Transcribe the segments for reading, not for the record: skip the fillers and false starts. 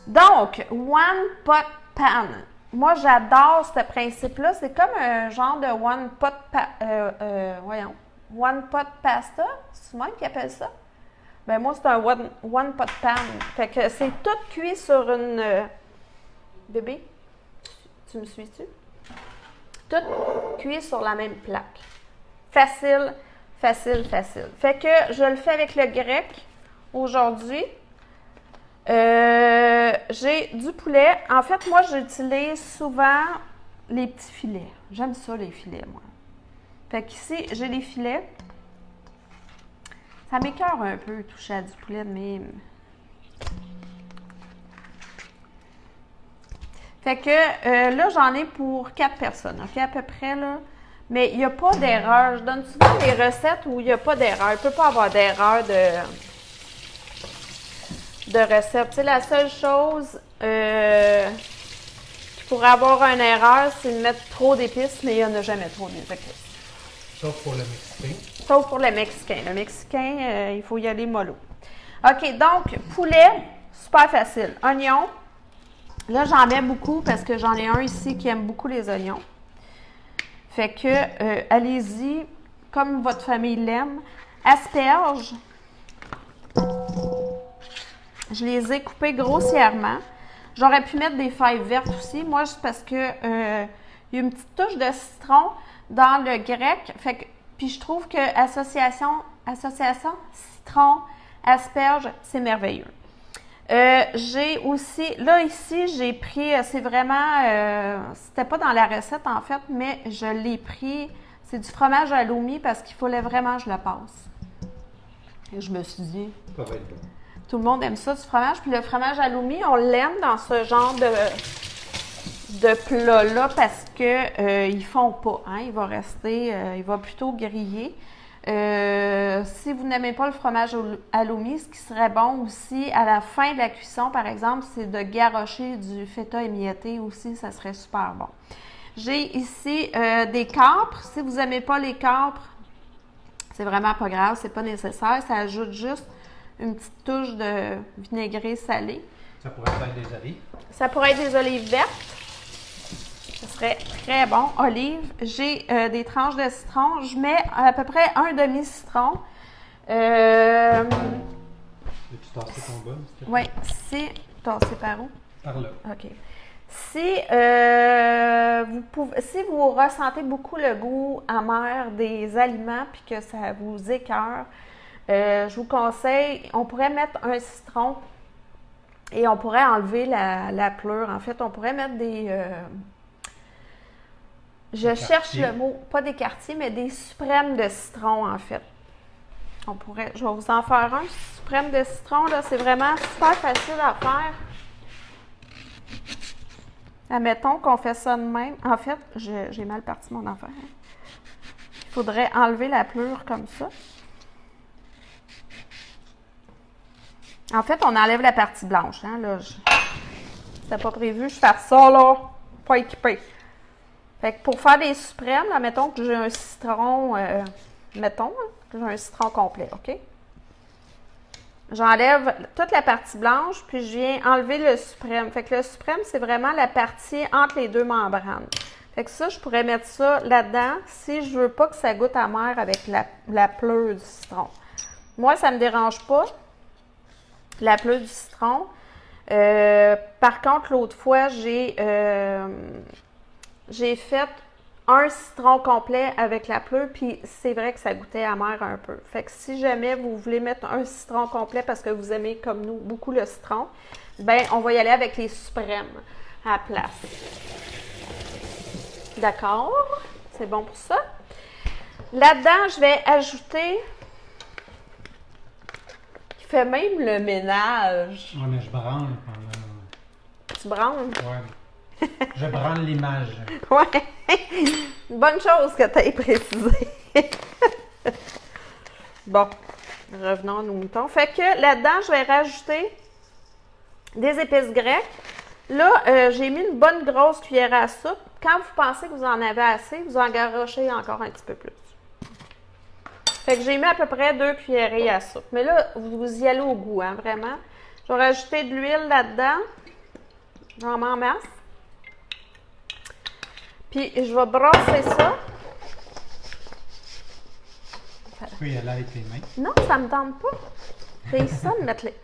Donc, one pot pan. Moi, j'adore ce principe-là. C'est comme un genre de one pot pasta. C'est moi qui appelle ça? Ben moi, c'est un one pot pan. Fait que c'est tout cuit sur une... bébé, tu me suis-tu? Tout cuit sur la même plaque. Facile, facile, facile. Fait que je le fais avec le grec aujourd'hui. J'ai du poulet. En fait, moi, j'utilise souvent les petits filets. J'aime ça, les filets, moi. Fait qu'ici, j'ai les filets. Ça m'écoeure un peu, toucher à du poulet de même. Fait que là, j'en ai pour 4 personnes, OK, à peu près, là. Mais il n'y a pas d'erreur. Je donne souvent des recettes où il n'y a pas d'erreur. Il ne peut pas avoir d'erreur de recette. Tu sais, la seule chose qui pourrait avoir une erreur, c'est de mettre trop d'épices, mais il n'y en a jamais trop d'épices. Sauf pour le Mexicain. Sauf pour le Mexicain. Le Mexicain, il faut y aller mollo. OK, donc, poulet, super facile. Oignon. Là, j'en mets beaucoup parce que j'en ai un ici qui aime beaucoup les oignons. Fait que, allez-y, comme votre famille l'aime. Asperges. Je les ai coupées grossièrement. J'aurais pu mettre des feuilles vertes aussi. Moi, c'est parce que il y a une petite touche de citron dans le grec. Fait que, puis je trouve que association citron, asperges, c'est merveilleux. J'ai aussi, là ici, j'ai pris, c'est vraiment, c'était pas dans la recette en fait, mais je l'ai pris, c'est du fromage à halloumi parce qu'il fallait vraiment que je le passe. Et je me suis dit, Ça va être bon. tout le monde aime ça, du fromage, puis le fromage à halloumi, on l'aime dans ce genre de plat-là parce que ils font pas, hein, il va rester, il va plutôt griller. Si vous n'aimez pas le fromage halloumi, ce qui serait bon aussi à la fin de la cuisson, par exemple, c'est de garrocher du feta émietté aussi, ça serait super bon. J'ai ici des capres. Si vous n'aimez pas les capres, c'est vraiment pas grave, c'est pas nécessaire. Ça ajoute juste une petite touche de vinaigré salé. Ça pourrait être des olives. Ça pourrait être des olives vertes. Ce serait très bon. Olive. J'ai des tranches de citron. Je mets à peu près un demi-citron. Veux-tu tasser ton bol? Oui. Si. Tasser par où? Par là. OK. Si si vous ressentez beaucoup le goût amer des aliments puis que ça vous écoeure, je vous conseille, on pourrait mettre un citron et on pourrait enlever la pleure. En fait, on pourrait mettre je cherche le mot, pas des quartiers, mais des suprêmes de citron, en fait. On pourrait, je vais vous en faire un, suprême de citron, là, c'est vraiment super facile à faire. Admettons qu'on fait ça de même. En fait, j'ai mal parti mon affaire. Il faudrait enlever la pleure comme ça. En fait, on enlève la partie blanche. Hein, là, c'était pas prévu, je fais ça, là, pas équipé. Fait que pour faire des suprêmes, là, mettons que j'ai un citron, mettons, que j'ai un citron complet, OK? J'enlève toute la partie blanche, puis je viens enlever le suprême. Fait que le suprême, c'est vraiment la partie entre les deux membranes. Fait que ça, je pourrais mettre ça là-dedans si je veux pas que ça goûte amer avec la pleure du citron. Moi, ça me dérange pas, la pleure du citron. Par contre, l'autre fois, j'ai fait un citron complet avec la pleure, puis c'est vrai que ça goûtait amer un peu. Fait que si jamais vous voulez mettre un citron complet parce que vous aimez, comme nous, beaucoup le citron, ben on va y aller avec les suprêmes à la place. D'accord? C'est bon pour ça. Là-dedans, je vais ajouter... qui fait même le ménage. Ouais, mais je branle pendant... Tu branles? Ouais. Je branle l'image. Ouais. Une bonne chose que tu aies précisé. Bon, revenons à nos moutons. Fait que là-dedans, je vais rajouter des épices grecques. Là, j'ai mis une bonne grosse cuillère à soupe. Quand vous pensez que vous en avez assez, vous en garochez encore un petit peu plus. Fait que j'ai mis à peu près 2 cuillerées à soupe. Mais là, vous y allez au goût, hein, vraiment. Je vais rajouter de l'huile là-dedans. J'en mets en masse. Puis, je vais brasser ça. Tu peux y aller avec les mains. Non, ça me tente pas. C'est ça de mettre les...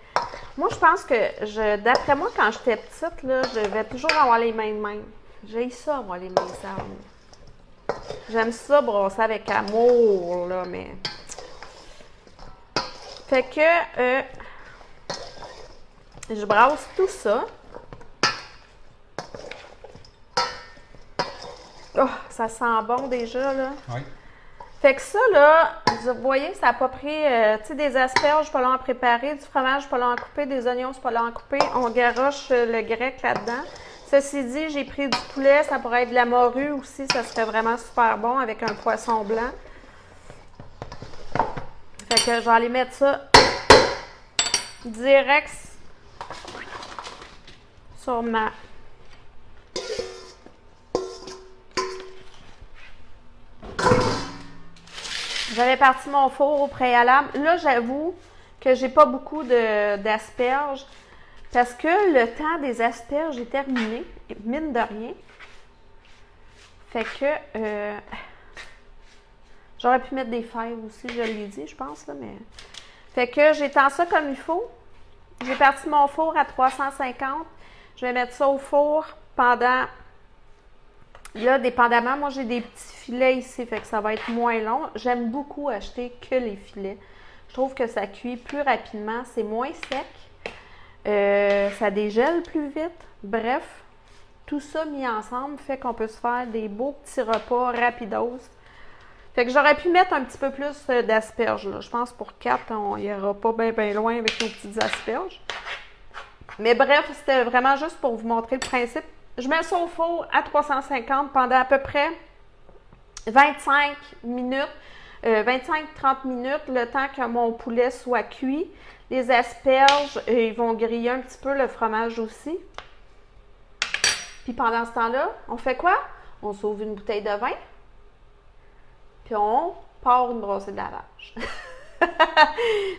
Moi, je pense que, d'après moi, quand j'étais petite, là, je vais toujours avoir les mains de même. J'ai ça, moi, les mains sales. J'aime ça brasser avec amour, là, mais... Fait que... je brasse tout ça. Oh, ça sent bon déjà, là. Oui. Fait que ça, là, vous voyez, ça n'a pas pris, tu sais, des asperges pas long à préparer, du fromage pas long à couper, des oignons pas long à couper. On garoche le grec là-dedans. Ceci dit, j'ai pris du poulet, ça pourrait être de la morue aussi, ça serait vraiment super bon avec un poisson blanc. Fait que je vais aller mettre ça direct sur ma... J'avais parti mon four au préalable. Là, j'avoue que j'ai pas beaucoup d'asperges parce que le temps des asperges est terminé, mine de rien. Fait que j'aurais pu mettre des fèves aussi, je l'ai dit, je pense, là, mais... Fait que j'étends ça comme il faut. J'ai parti mon four à 350. Je vais mettre ça au four pendant... Là, dépendamment, moi, j'ai des petits filets ici, fait que ça va être moins long. J'aime beaucoup acheter que les filets. Je trouve que ça cuit plus rapidement, c'est moins sec. Ça dégèle plus vite. Bref, tout ça mis ensemble fait qu'on peut se faire des beaux petits repas rapidos. Fait que j'aurais pu mettre un petit peu plus d'asperges, là. Je pense pour 4, on n'ira pas bien loin avec nos petites asperges. Mais bref, c'était vraiment juste pour vous montrer le principe. Je mets ça au four à 350 pendant à peu près 25 minutes, 25-30 minutes, le temps que mon poulet soit cuit. Les asperges, ils vont griller un petit peu, le fromage aussi. Puis pendant ce temps-là, on fait quoi? On sauve une bouteille de vin, puis on part une brossée de lavage.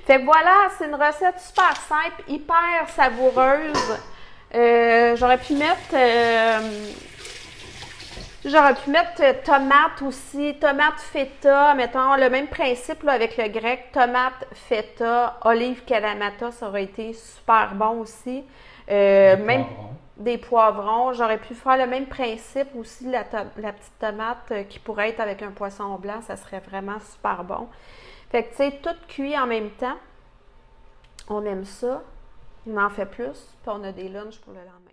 Fait que voilà, c'est une recette super simple, hyper savoureuse. J'aurais pu mettre tomate aussi, tomate feta, mettons le même principe là, avec le grec, tomate feta, olive kalamata, ça aurait été super bon aussi. Même des poivrons, j'aurais pu faire le même principe aussi, la petite tomate qui pourrait être avec un poisson blanc, ça serait vraiment super bon. Fait que tu sais, tout cuit en même temps, on aime ça. On en fait plus, puis on a des lunchs pour le lendemain.